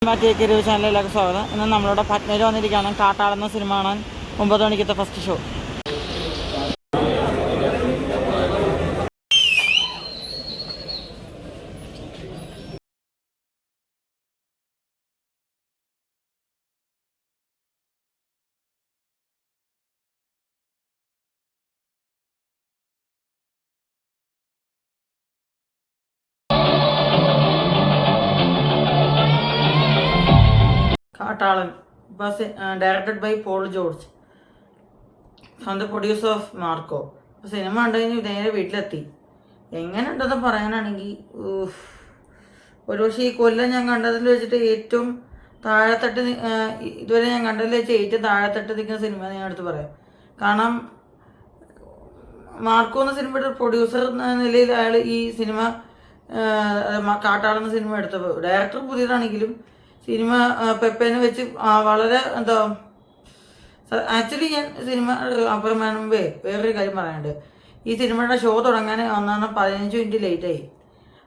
Take review ചാനലിലേക്ക് സ്വാഗതം. ഇന്ന് നമ്മളുടെ പട്നയിൽ വന്നിരിക്കുകയാണ് കാട്ടാളെന്ന സിനിമ കാണാൻ 9 മണിക്കത്തെ first show. Kattalan directed by Paul George from the producer of Marco. Cinema കണ്ടു കഴിഞ്ഞ് നേരെ വീട്ടിലെത്തി. എങ്ങനെ ഉണ്ടെന്ന് പറയാനാണെങ്കിൽ ഒരു പക്ഷേ ഈ കൊല്ലം ഞാൻ കണ്ടതിൽ വെച്ചിട്ട് ഏറ്റവും താഴെത്തട്ട് ഇതുവരെ ഞാൻ കണ്ടതിൽ വെച്ച് ഏറ്റവും താഴെത്തട്ട് നിൽക്കുന്ന സിനിമ ഞാൻ എടുത്ത് പറയാം. കാരണം മാർക്കോ എന്ന സിനിമയുടെ പ്രൊഡ്യൂസർ എന്ന നിലയിൽ അയാൾ ഈ സിനിമ കാട്ടാളെന്ന സിനിമ എടുത്തപ്പോൾ ഡയറക്ടർ പുതിയതാണെങ്കിലും സിനിമ പെപ്പേനെ വെച്ച് വളരെ എന്താ ആക്ച്വലി ഞാൻ സിനിമ അപ്പുറം മുമ്പേ വേറൊരു കാര്യം പറയാനുണ്ട്. ഈ സിനിമയുടെ ഷോ തുടങ്ങാൻ 15 മിനിറ്റ് ലേറ്റായി.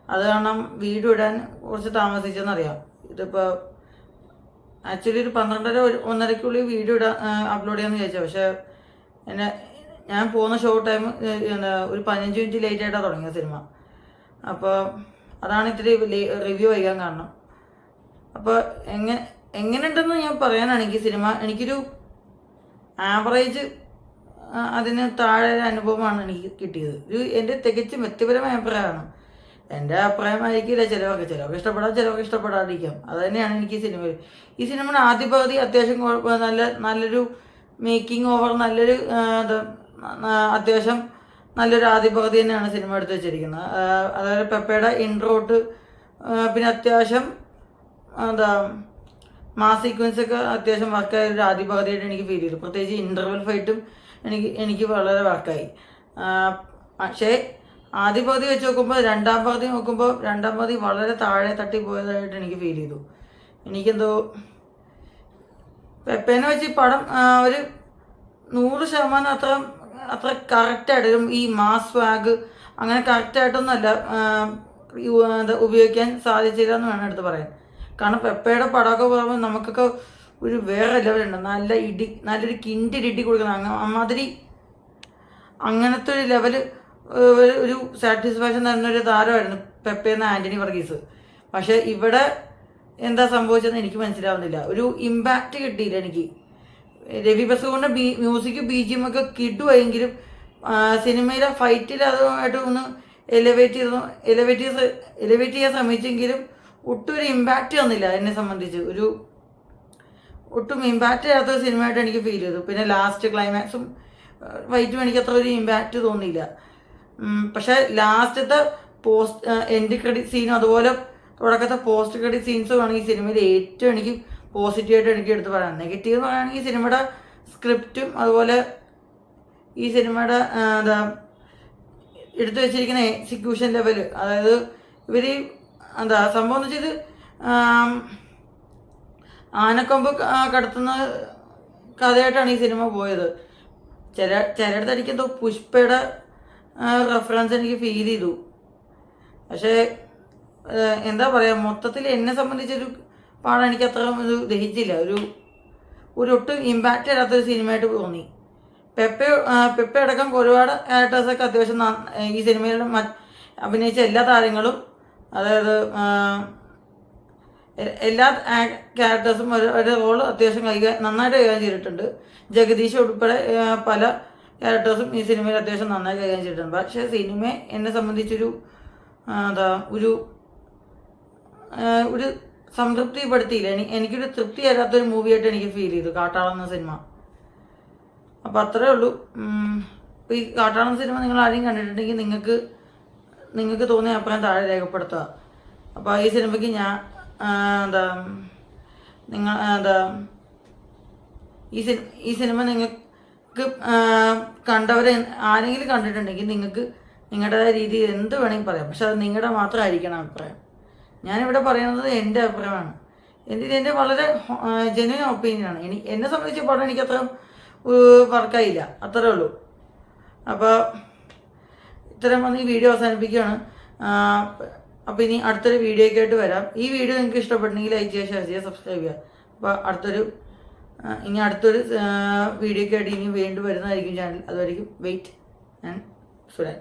അത് കാരണം വീഡിയോ ഇടാൻ കുറച്ച് താമസിച്ചെന്നറിയാം. ഇതിപ്പോൾ ആക്ച്വലി ഒരു 12-1:30 വീഡിയോ അപ്ലോഡ് ചെയ്യാമെന്ന് ചോദിച്ചാൽ, പക്ഷേ ഞാൻ പോകുന്ന ഷോ ടൈം ഒരു 15 മിനിറ്റ് ലേറ്റായിട്ടാണ് തുടങ്ങിയ സിനിമ. അപ്പോൾ അതാണ് ഇത്തിരി റിവ്യൂ വയ്ക്കാൻ കാരണം. അപ്പോൾ എങ്ങനെയുണ്ടെന്ന് ഞാൻ പറയാനാണെങ്കിൽ സിനിമ എനിക്കൊരു ആവറേജ് അതിന് താഴെ അനുഭവമാണ് എനിക്ക് കിട്ടിയത്. എൻ്റെ തികച്ചും വ്യക്തിപരമായ അഭിപ്രായമാണ്. എൻ്റെ അഭിപ്രായമായിരിക്കില്ല ചിലവർക്ക് ഇഷ്ടപ്പെടാം, ഇഷ്ടപ്പെടാതിരിക്കാം. അത് തന്നെയാണ് എനിക്ക് ഈ സിനിമയുടെ ആദ്യ പകുതി അത്യാവശ്യം നല്ലൊരു മേക്കിംഗ് ഓവർ, നല്ലൊരു അത്യാവശ്യം നല്ലൊരു ആദ്യ പകുതി തന്നെയാണ് സിനിമ എടുത്ത് വെച്ചിരിക്കുന്നത്. അതായത് പെപ്പയുടെ ഇൻട്രോട്ട്, പിന്നെ അത്യാവശ്യം മാസ് സീക്വൻസ് ഒക്കെ അത്യാവശ്യം വർക്കായ ഒരു ആദ്യ പകുതിയായിട്ട് എനിക്ക് ഫീൽ ചെയ്തു. പ്രത്യേകിച്ച് ഇൻ്റർവെൽ ഫൈറ്റും എനിക്ക് വളരെ വർക്കായി. പക്ഷേ ആദ്യ പകുതി വെച്ച് നോക്കുമ്പോൾ രണ്ടാം പകുതി വളരെ താഴെ തട്ടി പോയതായിട്ട് എനിക്ക് ഫീൽ ചെയ്തു. എനിക്കെന്തോ പെപ്പേനെ വെച്ച് പടം ഒരു 100% അത്ര കറക്റ്റായിട്ടും ഈ മാസ് സ്വാഗ് അങ്ങനെ കറക്റ്റായിട്ടൊന്നുമല്ല ഉപയോഗിക്കാൻ സാധിച്ചില്ല എന്ന് വേണം എടുത്ത് പറയാൻ. കാരണം പെപ്പയുടെ പടമൊക്കെ പറയുമ്പോൾ നമുക്കൊക്കെ ഒരു വേറെ ലെവലുണ്ട്. നല്ലൊരു കിണ്ടിരിട്ടി കൊടുക്കണം. അമ്മാതിരി അങ്ങനത്തെ ഒരു ലെവല് ഒരു സാറ്റിസ്ഫാക്ഷൻ തരുന്നൊരു താരമായിരുന്നു പെപ്പയെന്ന ആൻ്റണി വർഗീസ്. പക്ഷേ ഇവിടെ എന്താ സംഭവിച്ചതെന്ന് എനിക്ക് മനസ്സിലാവുന്നില്ല. ഒരു ഇമ്പാക്റ്റ് കിട്ടിയില്ല എനിക്ക്. രവി ബസുവിൻ്റെ മ്യൂസിക് BGM ഒക്കെ കിട്ടുമെങ്കിലും സിനിമയിലെ ഫൈറ്റിൽ അതുമായിട്ട് ഒന്ന് എലിവേറ്റ് ചെയ്യാൻ ശ്രമിച്ചെങ്കിലും ഒട്ടും ഒരു ഇമ്പാക്റ്റ് തന്നില്ല. എന്നെ സംബന്ധിച്ച് ഒട്ടും ഇമ്പാക്റ്റ് ചെയ്യാത്തൊരു സിനിമയായിട്ട് എനിക്ക് ഫീൽ ചെയ്തു. പിന്നെ ലാസ്റ്റ് ക്ലൈമാക്സും ഫൈറ്റും എനിക്ക് അത്ര ഒരു ഇമ്പാക്റ്റ് തോന്നിയില്ല. പക്ഷേ ലാസ്റ്റത്തെ എൻഡ് ക്രെഡിറ്റ് സീനും അതുപോലെ തുടക്കത്തെ പോസ്റ്റ് ക്രെഡിറ്റ് സീൻസുമാണ് ഈ സിനിമയിൽ ഏറ്റവും എനിക്ക് പോസിറ്റീവായിട്ട് എനിക്ക് എടുത്ത് പറയാം. നെഗറ്റീവ് എന്ന് പറയുകയാണെങ്കിൽ സിനിമയുടെ സ്ക്രിപ്റ്റും അതുപോലെ ഈ സിനിമയുടെ എടുത്തു വെച്ചിരിക്കുന്ന എക്സിക്യൂഷൻ ലെവല്. അതായത് ഇവർ സംഭവം എന്ന് വെച്ചാൽ ആനക്കൊമ്പ് കടത്തുന്ന കഥയായിട്ടാണ് ഈ സിനിമ പോയത്. ചിലയിടത്ത് എനിക്കെന്തോ പുഷ്പയുടെ റെഫറൻസ് എനിക്ക് ഫീൽ ചെയ്തു. പക്ഷേ എന്താ പറയുക, മൊത്തത്തിൽ എന്നെ സംബന്ധിച്ചൊരു പാഠം എനിക്ക് അത്ര ദഹിച്ചില്ല. ഒട്ടും ഇമ്പാക്റ്റ് ഇല്ലാത്തൊരു സിനിമയായിട്ട് തോന്നി. പെപ്പ അടക്കം ഒരുപാട് ക്യാരക്ടേഴ്സൊക്കെ അത്യാവശ്യം ഈ സിനിമയിൽ അഭിനയിച്ച എല്ലാ താരങ്ങളും, അതായത് എല്ലാ ക്യാരക്ടേഴ്സും ഒരു റോൾ അത്യാവശ്യം നന്നായിട്ട് കൈകാര്യം ചെയ്തിട്ടുണ്ട്. ജഗദീഷ് ഉൾപ്പെടെ പല ക്യാരക്ടേഴ്സും ഈ സിനിമയിൽ അത്യാവശ്യം നന്നായി കൈകാര്യം ചെയ്തിട്ടുണ്ട്. പക്ഷേ സിനിമ എന്നെ സംബന്ധിച്ചൊരു ഒരു സംതൃപ്തിപ്പെടുത്തിയില്ല. എനിക്കൊരു തൃപ്തി തരാത്തൊരു മൂവിയായിട്ട് എനിക്ക് ഫീൽ ചെയ്തു കാട്ടാളെന്ന സിനിമ. അപ്പോൾ അത്രേ ഉള്ളൂ. ഇപ്പോൾ ഈ കാട്ടാളെന്ന സിനിമ നിങ്ങൾ ആരെയും കണ്ടിട്ടുണ്ടെങ്കിൽ നിങ്ങൾക്ക് തോന്നിയ അഭിപ്രായം താഴെ രേഖപ്പെടുത്തുക. അപ്പോൾ ഈ സിനിമയ്ക്ക് ഞാൻ ഈ സിനിമ നിങ്ങൾക്ക് കണ്ടവരെ ആരെങ്കിലും കണ്ടിട്ടുണ്ടെങ്കിൽ നിങ്ങൾക്ക് നിങ്ങളുടേതായ രീതിയിൽ എന്ത് വേണമെങ്കിൽ പറയാം. പക്ഷെ അത് നിങ്ങളുടെ മാത്രമായിരിക്കണം അഭിപ്രായം. ഞാനിവിടെ പറയുന്നത് എൻ്റെ അഭിപ്രായമാണ്. എൻ്റെ വളരെ ജെന്യുവൻ ഒപ്പീനിയനാണ്. എന്നെ സംബന്ധിച്ച പടം എനിക്കത്ര വർക്കായില്ല, അത്രേ ഉള്ളൂ. അപ്പോൾ ഇത്രയും വന്ന് ഈ വീഡിയോ അവസാനിപ്പിക്കുകയാണ്. അപ്പോൾ ഇനി അടുത്തൊരു വീഡിയോയ്ക്ക് ആയിട്ട് വരാം. ഈ വീഡിയോ നിങ്ങൾക്ക് ഇഷ്ടപ്പെട്ടെങ്കിൽ ലൈക്ക് ചെയ്യുക, ഷെയർ ചെയ്യുക, സബ്സ്ക്രൈബ് ചെയ്യുക. അപ്പോൾ അടുത്തൊരു വീഡിയോയ്ക്ക് ആയിട്ട് ഇനി വീണ്ടും വരുന്നതായിരിക്കും ചാനൽ. അതുവരെയും വെയിറ്റ് ആൻഡ് സുഡാൻ.